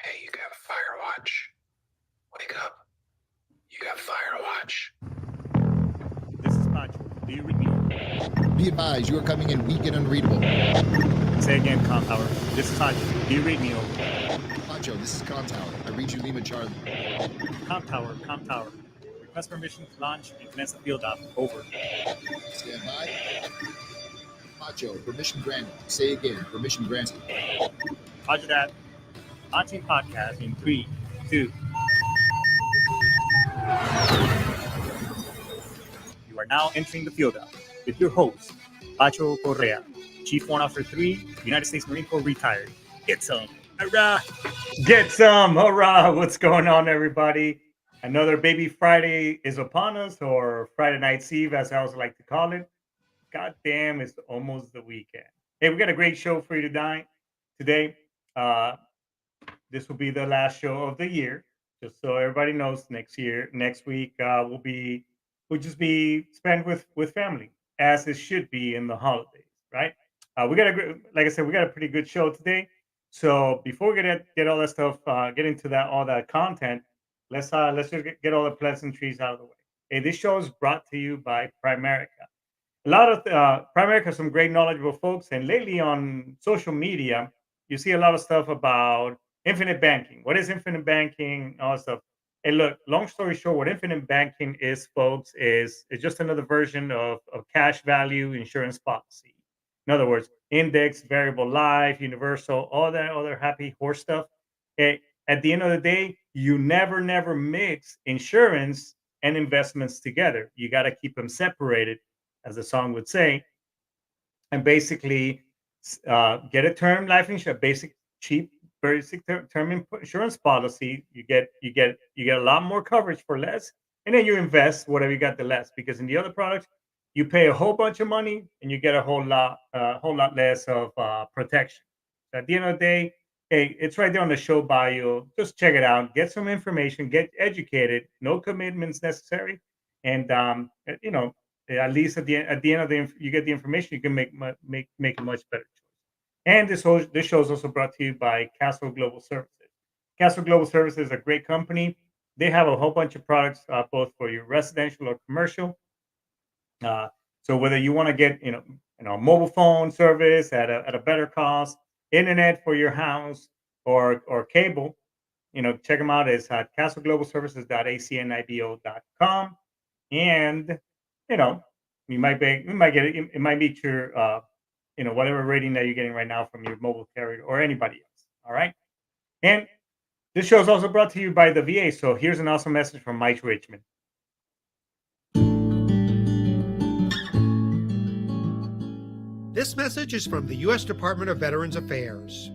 Hey, you got fire watch. Wake up. You got fire watch. This is Pacho. Do you read me? Be advised, you are coming in weak and unreadable. Say again, Com Tower. This is Pacho. Do you read me? Pacho, this is Con Tower. I read you Lima Charlie. Com Tower. Request permission to launch and commence the field op. Over. Stand by. Pacho, permission granted. Say again, permission granted. Roger that. Launching podcast in 3, 2. You are now entering the field op with your host, Pacho Correa, Chief Warrant Officer 3, United States Marine Corps retired. Get some. Hurrah! Get some. Hurrah! What's going on, everybody? Another Baby Friday is upon us, or Friday Night's Eve, as I always like to call it. God damn, it's almost the weekend. Hey, we got a great show for you today. Uh, this will be the last show of the year. Just so everybody knows, next week will just be spent with family, as it should be in the holidays, right? We got like I said, we got a pretty good show today. So before we get all that stuff, get into that all that content, let's just get all the pleasantries out of the way. Hey, this show is brought to you by Primerica. A lot of Primerica has some great knowledgeable folks, and lately on social media, you see a lot of stuff about infinite banking. What is infinite banking? All that stuff. And look, long story short, what infinite banking is, folks, is just another version of cash value insurance policy. In other words, index, variable life, universal, all that other happy horse stuff. Eh, at the end of the day, you never mix insurance and investments together. You got to keep them separated, as the song would say, and basically get a term life insurance, basic cheap basic term insurance policy. You get a lot more coverage for less, and then you invest whatever you got the less. Because in the other products, you pay a whole bunch of money and you get a whole lot less of protection. So at the end of the day, hey, it's right there on the show bio. Just check it out, get some information, get educated. No commitments necessary, and at least at the end of you get the information, you can make a much better choice. And this show is also brought to you by Castle Global Services. Castle Global Services is a great company. They have a whole bunch of products, both for your residential or commercial. Uh, so whether you want to get mobile phone service at a better cost, internet for your house, or cable, check them out. It's at castleglobalservices.acnibo.com. And you know you might get it. It might meet your whatever rating that you're getting right now from your mobile carrier or anybody else. All right. And this show is also brought to you by the VA. So here's an awesome message from Mike Richmond. This message is from the U.S. Department of Veterans Affairs.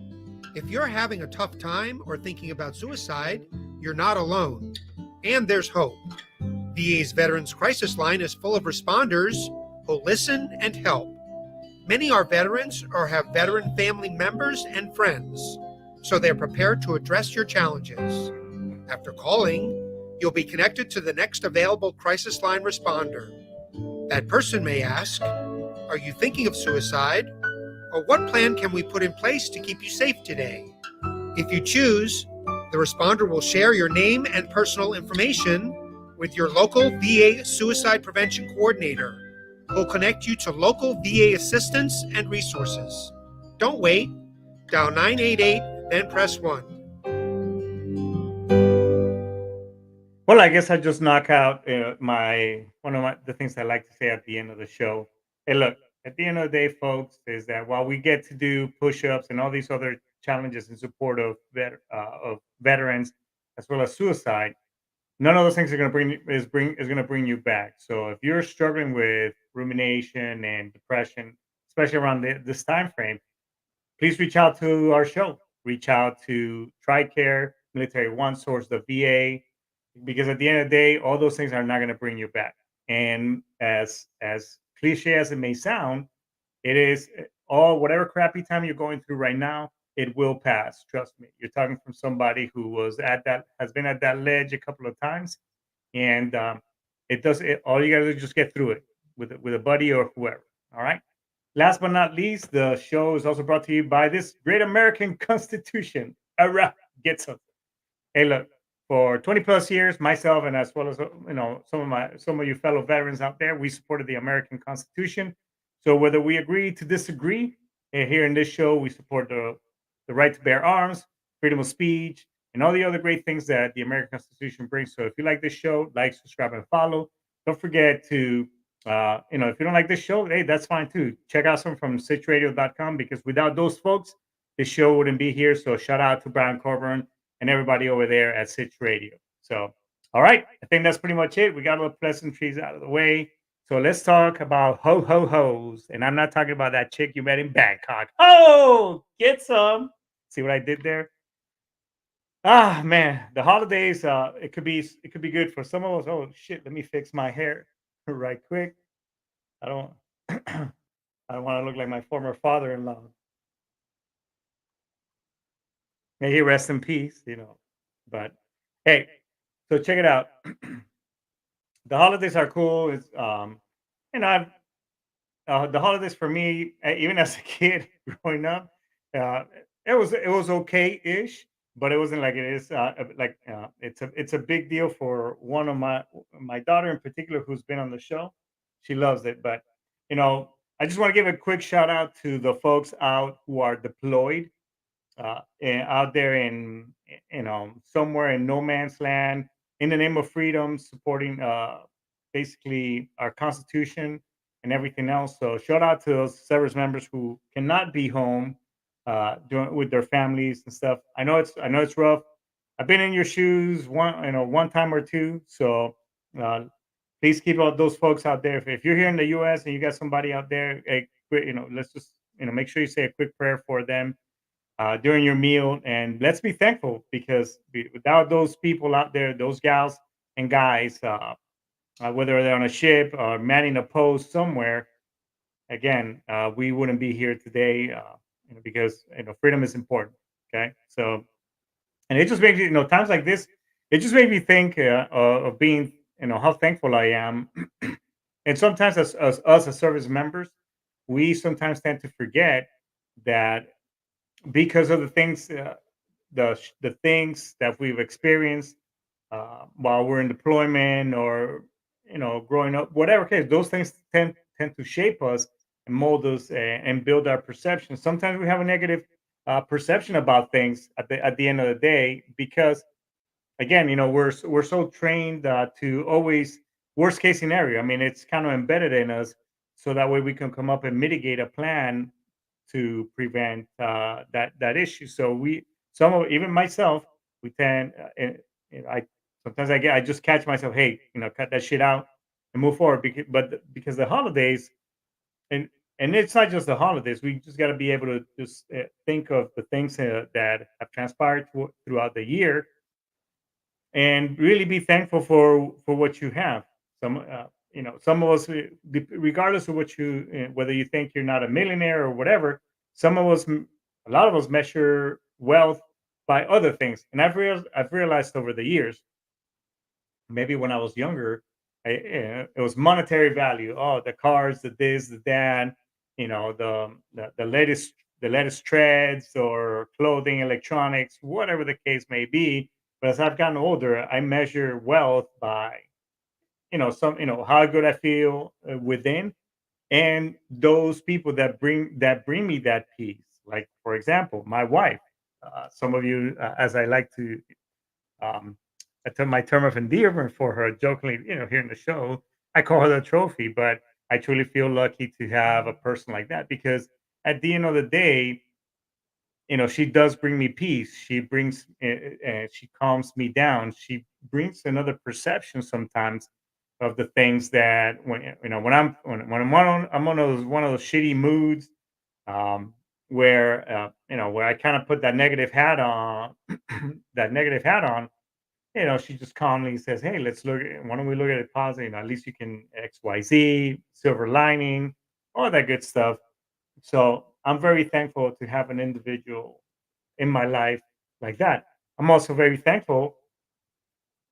If you're having a tough time or thinking about suicide, you're not alone. And there's hope. VA's Veterans Crisis Line is full of responders who listen and help. Many are veterans or have veteran family members and friends, so they're prepared to address your challenges. After calling, you'll be connected to the next available Crisis Line responder. That person may ask, are you thinking of suicide? Or what plan can we put in place to keep you safe today? If you choose, the responder will share your name and personal information with your local VA suicide prevention coordinator, who will connect you to local VA assistance and resources. Don't wait. Dial 988, then press 1. Well, I guess I just knock out the things I like to say at the end of the show. Hey, look, at the end of the day, folks, is that while we get to do push-ups and all these other challenges in support of veterans as well as suicide, none of those things are going to bring you back. So if you're struggling with rumination and depression, especially around this time frame, please reach out to our show. Reach out to TRICARE, Military One Source, the VA, because at the end of the day, all those things are not going to bring you back. And as cliche as it may sound, it is all whatever crappy time you're going through right now, it will pass. Trust me. You're talking from somebody who has been at that ledge a couple of times, and it does. All you got to do is just get through it with a buddy or whoever. All right. Last but not least, the show is also brought to you by this great American Constitution. get something. Hey, look, for 20 plus years, myself and as well as some of you fellow veterans out there, we supported the American Constitution. So whether we agree to disagree, here in this show, we support the right to bear arms, freedom of speech, and all the other great things that the American Constitution brings. So if you like this show, like, subscribe, and follow. Don't forget to if you don't like this show, hey, that's fine too. Check out some from sitchradio.com, because without those folks, this show wouldn't be here. So shout out to Brian Coburn and everybody over there at Sitch Radio. So, all right, I think that's pretty much it. We got all the pleasantries out of the way. So let's talk about ho ho hos. And I'm not talking about that chick you met in Bangkok. Oh, get some. See what I did there? Ah, man, the holidays. It could be good for some of us. Oh shit, let me fix my hair right quick. I don't I don't want to look like my former father-in-law. May he rest in peace. But hey, so check it out. The holidays are cool. It's I've the holidays for me, even as a kid growing up, uh, it was okay-ish, but it wasn't like it is it's a big deal for one of my daughter in particular, who's been on the show. She loves it, but you know, I just want to give a quick shout out to the folks out who are deployed out there in somewhere in no man's land, in the name of freedom, supporting basically our constitution and everything else. So shout out to those service members who cannot be home with their families and stuff. I know it's rough. I've been in your shoes one time or two. So uh, please keep all those folks out there. If you're here in the U.S. and you got somebody out there, let's just make sure you say a quick prayer for them during your meal. And let's be thankful, because without those people out there, those gals and guys, whether they're on a ship or manning a post somewhere, again, we wouldn't be here today, because freedom is important. Okay, so and it just makes times like this, it just made me think of being how thankful I am. And sometimes as us as service members, we sometimes tend to forget that, because of the things that we've experienced while we're in deployment, or growing up, whatever case, those things tend to shape us and mold us, and build our perception. Sometimes we have a negative perception about things at the end of the day, because again, we're so trained to always worst case scenario. I mean, it's kind of embedded in us, so that way we can come up and mitigate a plan to prevent that issue. So even myself, we tend, I sometimes I just catch myself, hey, cut that shit out and move forward. Because the holidays, and it's not just the holidays. We just got to be able to just think of the things that have transpired throughout the year, and really be thankful for what you have. Some of us, regardless of whether you think you're not a millionaire or whatever, some of us, a lot of us, measure wealth by other things. And I've realized over the years, maybe when I was younger, it was monetary value. Oh, the cars, the this, the that, the latest treads, or clothing, electronics, whatever the case may be. But as I've gotten older, I measure wealth by how good I feel within, and those people that bring me that peace. Like, for example, my wife. Some of you, as I like to um, my term of endearment for her, jokingly, here in the show, I call her the trophy. But I truly feel lucky to have a person like that, because at the end of the day, she does bring me peace. She calms me down. She brings another perception sometimes of the things that, when I'm one of those shitty moods, um, where I kind of put that negative hat on, that negative hat on. She just calmly says, "Hey, why don't we look at it positive? At least you can X, Y, Z, silver lining, all that good stuff." So I'm very thankful to have an individual in my life like that. I'm also very thankful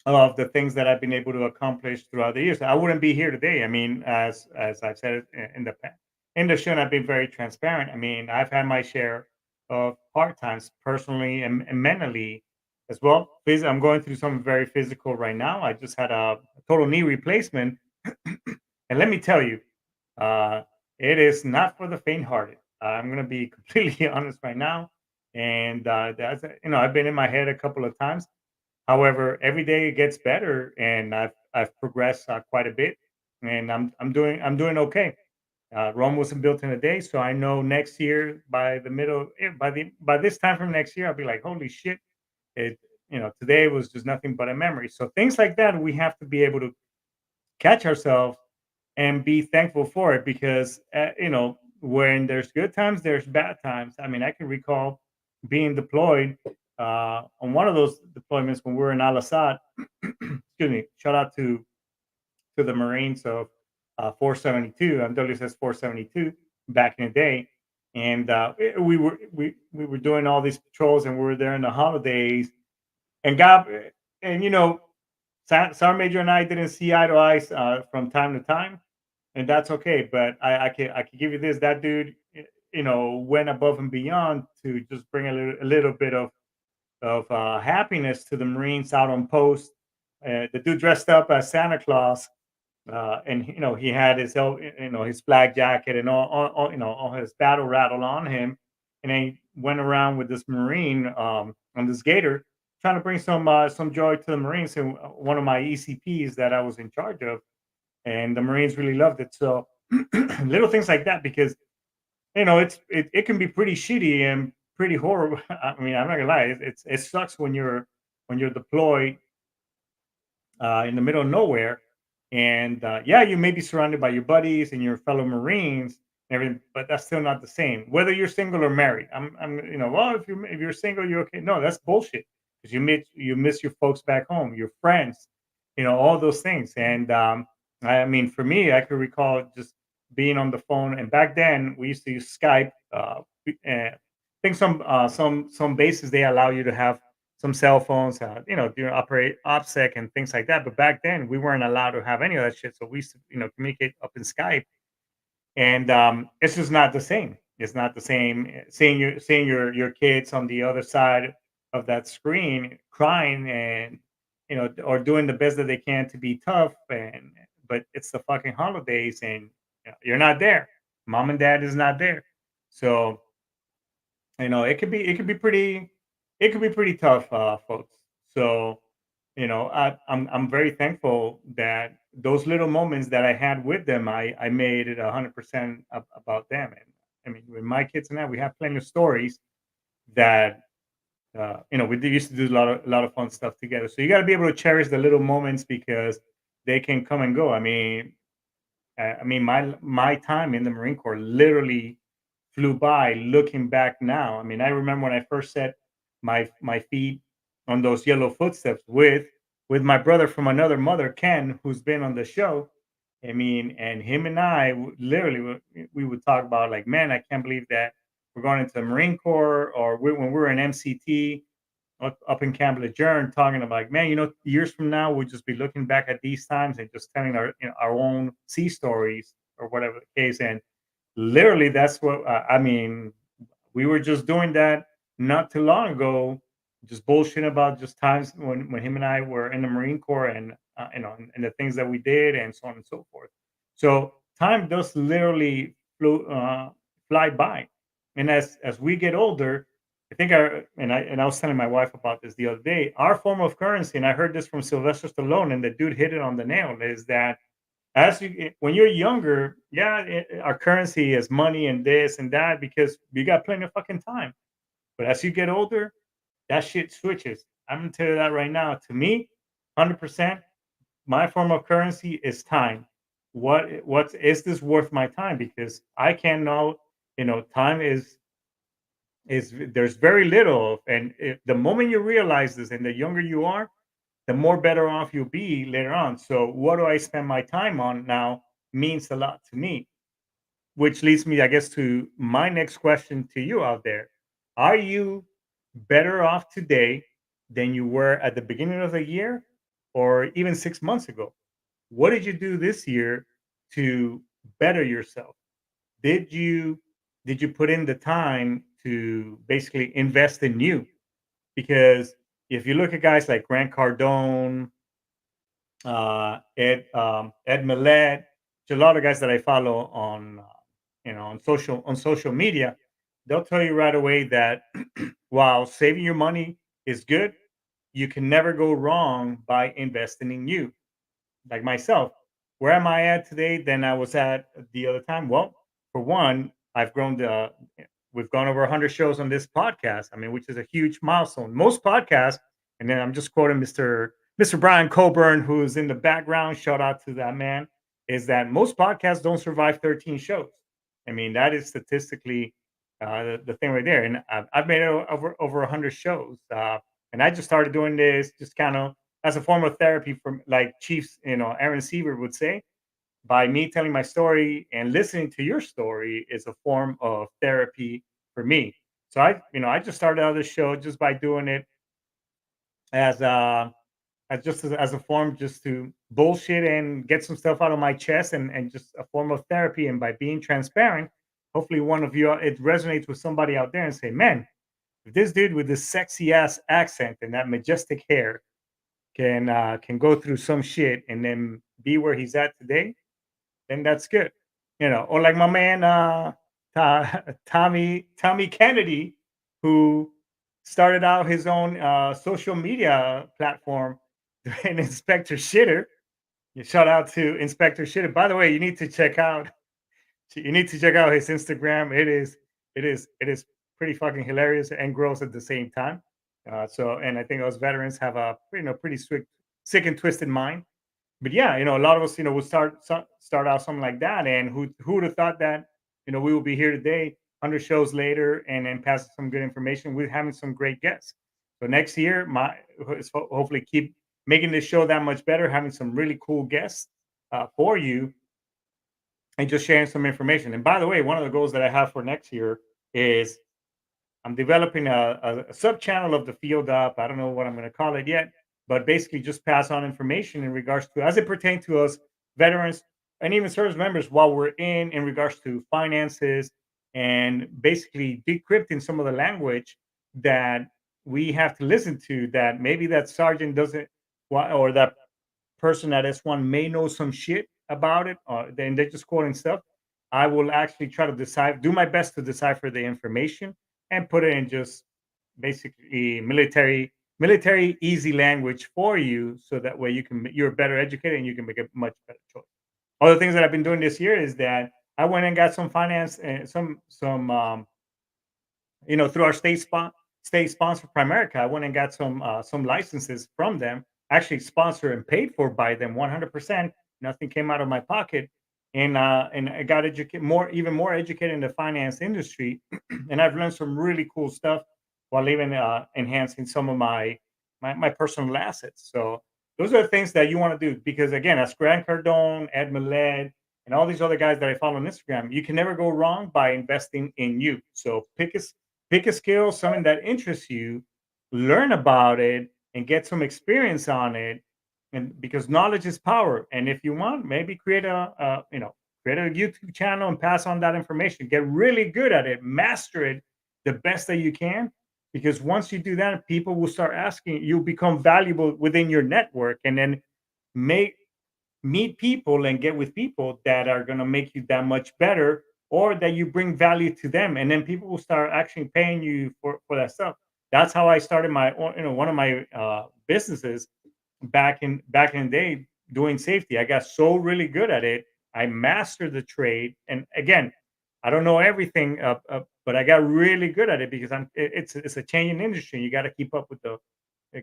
of the things that I've been able to accomplish throughout the years. I wouldn't be here today. I mean, as I've said in the past, in the show, and I've been very transparent. I mean, I've had my share of hard times, personally and mentally, as well. I'm going through something very physical right now. I just had a total knee replacement, and let me tell you, uh, it is not for the faint-hearted. I'm going to be completely honest right now, and that's I've been in my head a couple of times. However, every day it gets better, and I've progressed quite a bit, and I'm doing okay. Rome wasn't built in a day, so I know next year by the middle, by this time from next year, I'll be like, holy shit! It today was just nothing but a memory. So things like that, we have to be able to catch ourselves and be thankful for it because when there's good times, there's bad times. I mean, I can recall being deployed on one of those deployments when we were in Al Assad. Excuse me. Shout out to the Marines of 472 and WSS 472 back in the day. And we were doing all these patrols, and we were there in the holidays. And God, and Sergeant Major and I didn't see eye to eye from time to time, and that's okay. But I can give you this: that dude, went above and beyond to just bring a little bit of happiness to the Marines out on post. The dude dressed up as Santa Claus, and he had his flag jacket and all his battle rattle on him, and then he went around with this Marine on this gator, trying to bring some joy to the Marines. And one of my ECPs that I was in charge of, and the Marines really loved it. So little things like that, because it can be pretty shitty and pretty horrible. I mean, I'm not gonna lie, it sucks when you're deployed in the middle of nowhere. And yeah, you may be surrounded by your buddies and your fellow Marines and everything, but that's still not the same. Whether you're single or married, well, if you're single, you're okay. No, that's bullshit because you miss your folks back home, your friends, all those things. And I mean, for me, I could recall just being on the phone, and back then we used to use Skype. I think some bases they allow you to have some cell phones, during operate OPSEC and things like that. But back then, we weren't allowed to have any of that shit. So we used to, communicate up in Skype, and it's just not the same. It's not the same seeing your kids on the other side of that screen crying, and or doing the best that they can to be tough. And but it's the fucking holidays, and you're not there. Mom and dad is not there. So it could be pretty tough, folks. So I'm very thankful that those little moments that I had with them, I made it 100% about them. And I mean, with my kids and I, we have plenty of stories that we used to do a lot of fun stuff together. So you got to be able to cherish the little moments because they can come and go. I mean, my time in the Marine Corps literally flew by. Looking back now, I mean, I remember when I first set my feet on those yellow footsteps with my brother from another mother, Ken, who's been on the show. I mean, and him and I literally we would talk about like, man, I can't believe that we're going into the Marine Corps, or when we were in MCT up in Camp Lejeune, talking about like, man, years from now we'll just be looking back at these times and just telling our own sea stories or whatever the case. And literally, that's what I mean. We were just doing that not too long ago, just bullshitting about just times when him and I were in the Marine Corps, and and the things that we did, and so on and so forth. So time does literally fly by, and as we get older, I think I was telling my wife about this the other day. Our form of currency, and I heard this from Sylvester Stallone, and the dude hit it on the nail, is that when you're younger, yeah, our currency is money and this and that because you got plenty of fucking time. But as you get older, that shit switches. I'm gonna tell you that right now. To me, 100%, my form of currency is time. What is this worth my time? Because I can know, time is there's very little, and the moment you realize this, and the younger you are, the more better off you'll be later on. So what do I spend my time on now means a lot to me, which leads me, I guess, to my next question to you out there. Are you better off today than you were at the beginning of the year or even 6 months ago? What did you do this year to better yourself? Did you put in the time to basically invest in you? Because if you look at guys like Grant Cardone, Ed Millett, a lot of guys that I follow on on social media, they'll tell you right away that while saving your money is good, you can never go wrong by investing in you. Like myself, where am I at today than I was at the other time? Well, for one, I've grown to we've gone over 100 shows on this podcast. I mean, which is a huge milestone. Most podcasts, and then I'm just quoting Mr. Brian Coburn, who's in the background. Shout out to that man. Is that most podcasts don't survive 13 shows? I mean, that is statistically the thing right there. And I've made it over 100 shows, and I just started doing this just kind of as a form of therapy for like Chiefs, Aaron Seaver would say, by me telling my story and listening to your story is a form of therapy for me. So I just started out this show just by doing it as as a form just to bullshit and get some stuff out of my chest and just a form of therapy. And by being transparent, hopefully one of you it resonates with somebody out there and say, man, if this dude with this sexy ass accent and that majestic hair can go through some shit and then be where he's at today, then that's good. Or like my man Tommy Kennedy, who started out his own social media platform and Inspector Shitter. Shout out to Inspector Shitter. By the way, you need to check out his Instagram. It is pretty fucking hilarious and gross at the same time. And I think us veterans have a pretty sick and twisted mind. But yeah, a lot of us, would start out something like that, and who would have thought that we will be here today, 100 shows later, and then passing some good information with having some great guests. So next year, my is hopefully keep making this show that much better, having some really cool guests for you, and just sharing some information. And by the way, one of the goals that I have for next year is I'm developing a sub channel of the Field Up. I don't know what I'm going to call it yet, but basically just pass on information in regards to as it pertains to us veterans and even service members while we're in regards to finances and basically decrypting some of the language that we have to listen to that maybe that sergeant doesn't or that person at S1 may know some shit about it, then they're just quoting stuff. I will actually try to do my best to decipher the information and put it in just basically military easy language for you, so that way you're better educated and you can make a much better choice. Other things that I've been doing this year is that I went and got some finance and some through our state sponsor Primerica. I went and got some licenses from them, actually sponsored and paid for by them 100%. Nothing came out of my pocket, and I got even more educated in the finance industry, and I've learned some really cool stuff while even enhancing some of my personal assets. So those are the things that you want to do, because again, as Grant Cardone, Ed Millett, and all these other guys that I follow on Instagram, you can never go wrong by investing in you. So pick a skill, something that interests you, learn about it, and get some experience on it. And because knowledge is power, and if you want, maybe create a YouTube channel and pass on that information. Get really good at it, master it the best that you can. Because once you do that, people will start asking. You'll become valuable within your network, and then make meet people and get with people that are going to make you that much better, or that you bring value to them, and then people will start actually paying you for that stuff. That's how I started one of my businesses back in the day, doing safety. I got so really good at it, I mastered the trade. And again, I don't know everything, but I got really good at it because it's a changing industry. You got to keep up with you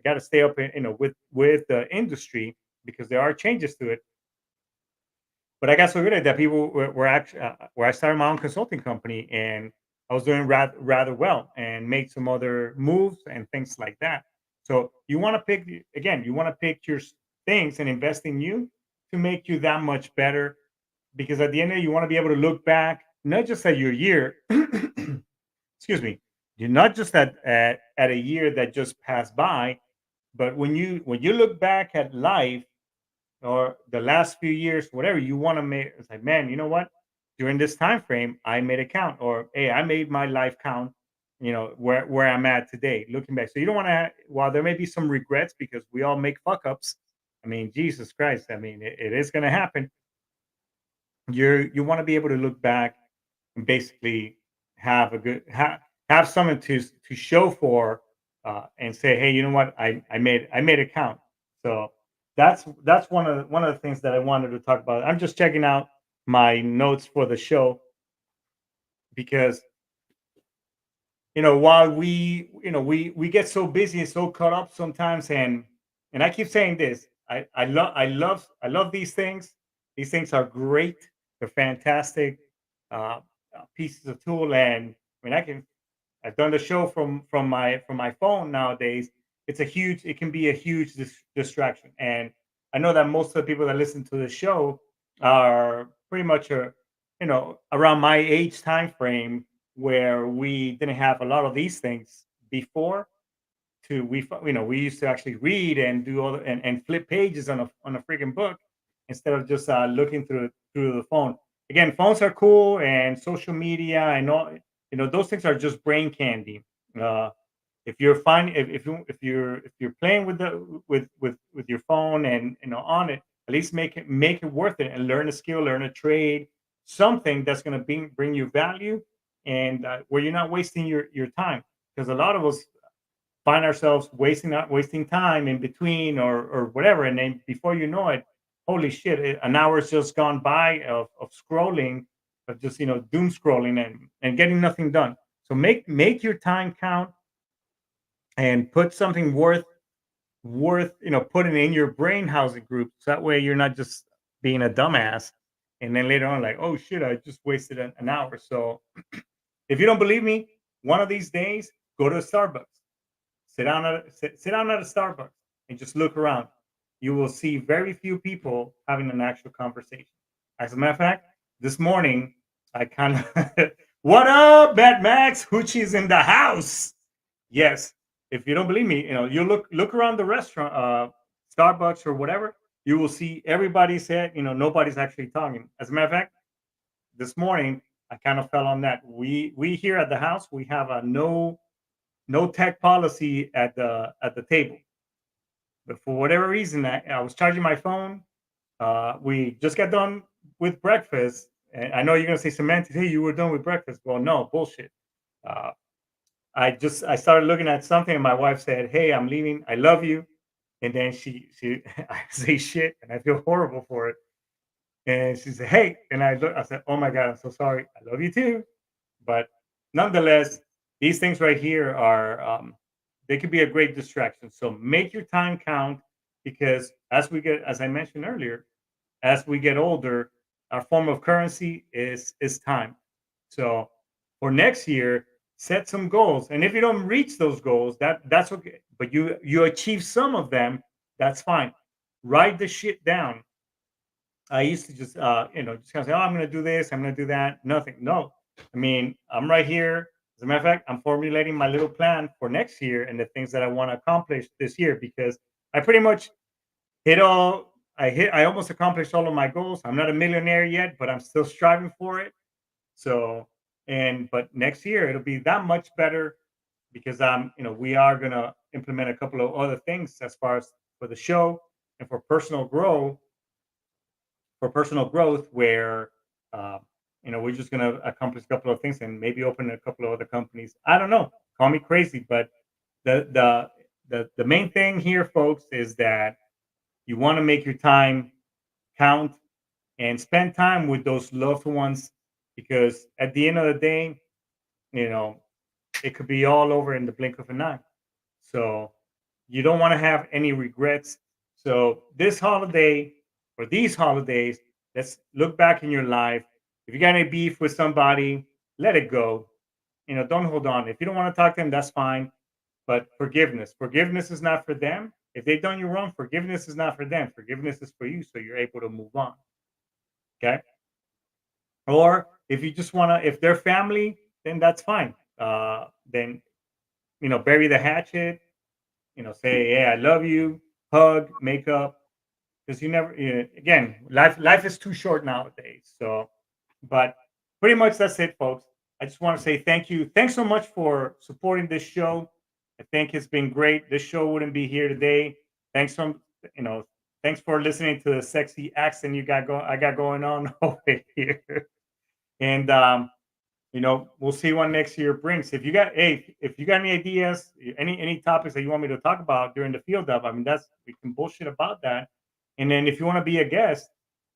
got to stay up with the industry, because there are changes to it. But I got so good at that, people were actually where I started my own consulting company, and I was doing rather well, and made some other moves and things like that. So you want to you want to pick your things and invest in you to make you that much better, because at the end of it, you want to be able to look back not just at your year, excuse me, you're not just at a year that just passed by, but when you look back at life, or the last few years, whatever you want to make. It's like, man, you know what? During this time frame, I made it count, or hey, I made my life count where I'm at today, looking back. So you don't want to. While there may be some regrets because we all make fuck ups. I mean, Jesus Christ. I mean, it is going to happen. You want to be able to look back and basically have a good have something to show for, and say, hey, you know what, I made it count. So that's one of the things that I wanted to talk about. I'm just checking out my notes for the show because while we get so busy and so caught up sometimes, and I keep saying this, I love these things are great, they're fantastic, uh, pieces of tool. And I mean, I've done the show from my phone nowadays. It can be a huge distraction. And I know that most of the people that listen to the show are pretty much around my age time frame, where we didn't have a lot of these things before. We used to actually read and do and flip pages on a freaking book, instead of just looking through the phone. Again, phones are cool, and social media and all, those things are just brain candy. uh if you're fine if you're playing with your phone, and on it, at least make it worth it, and learn a skill, learn a trade, something that's going to bring you value, and where you're not wasting your time. Because a lot of us find ourselves wasting time in between, or whatever, and then before you know it, holy shit, an hour's just gone by of scrolling, of just doom scrolling, and getting nothing done. So make your time count, and put something worth putting in your brain housing group, so that way you're not just being a dumbass, and then later on, like, oh shit, I just wasted an hour. So if you don't believe me, one of these days, go to a Starbucks. Sit down at a Starbucks and just look around. You will see very few people having an actual conversation. As a matter of fact, this morning I kind of what up, Bat Max? Hoochie's in the house. Yes. If you don't believe me, you look around the restaurant, Starbucks or whatever. You will see everybody's head. Nobody's actually talking. As a matter of fact, this morning I kind of fell on that. We here at the house, we have a no tech policy at the table. But for whatever reason, I was charging my phone. We just got done with breakfast, and I know you're gonna say, semantics. Hey, you were done with breakfast. Well, no, bullshit. Uh, I started looking at something, and my wife said, "Hey, I'm leaving. I love you." And then she I say shit, and I feel horrible for it. And she said, "Hey," and I said, "Oh my god, I'm so sorry. I love you too." But nonetheless, these things right here are they could be a great distraction. So make your time count, because as I mentioned earlier, as we get older, our form of currency is time. So for next year, set some goals, and if you don't reach those goals, that's okay. But you achieve some of them, that's fine. Write the shit down. I used to just kind of say, "Oh, I'm going to do this, I'm going to do that." Nothing. No, I mean, I'm right here. As a matter of fact, I'm formulating my little plan for next year and the things that I want to accomplish this year, because I pretty much hit all. I almost accomplished all of my goals. I'm not a millionaire yet, but I'm still striving for it. So, but next year it'll be that much better, because we are gonna implement a couple of other things as far as for the show and for personal growth, where uh, we're just going to accomplish a couple of things and maybe open a couple of other companies. I don't know, call me crazy, but the main thing here, folks, is that you want to make your time count and spend time with those loved ones, because at the end of the day, you know it could be all over in the blink of an eye. So you don't want to have any regrets. So this holiday, or these holidays, let's look back in your life. If you got any beef with somebody, let it go. Don't hold on. If you don't want to talk to them, that's fine. But forgiveness is not for them. If they've done you wrong, forgiveness is not for them. Forgiveness is for you, so you're able to move on. Okay. Or if you just want to, if they're family, then that's fine. Then bury the hatchet. Say, "Hey, I love you," hug, make up, because again, life is too short nowadays. So, but pretty much that's it, folks. I just want to say thank you. Thanks so much for supporting this show. I think it's been great. This show wouldn't be here today. Thanks from thanks for listening to the sexy accent I got going on over here. And we'll see what next year brings. If you got any ideas, any topics that you want me to talk about during the field up, I mean we can bullshit about that. And then if you want to be a guest,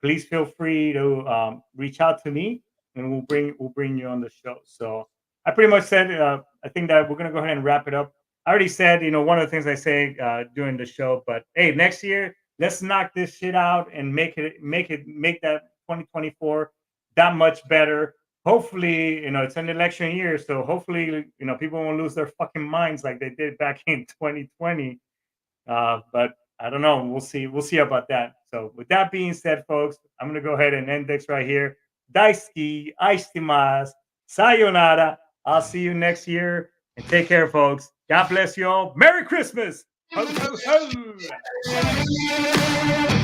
please feel free to reach out to me, and we'll bring you on the show. So I pretty much said I think that we're gonna go ahead and wrap it up. I already said one of the things I say during the show, but hey, next year let's knock this shit out and make that 2024 that much better. Hopefully, it's an election year, so hopefully, people won't lose their fucking minds like they did back in 2020. But I don't know. We'll see. We'll see about that. So, with that being said, folks, I'm gonna go ahead and end this right here. Daisuki, aishitimasu, sayonara. I'll see you next year, and take care, folks. God bless you all. Merry Christmas. Ho, ho, ho.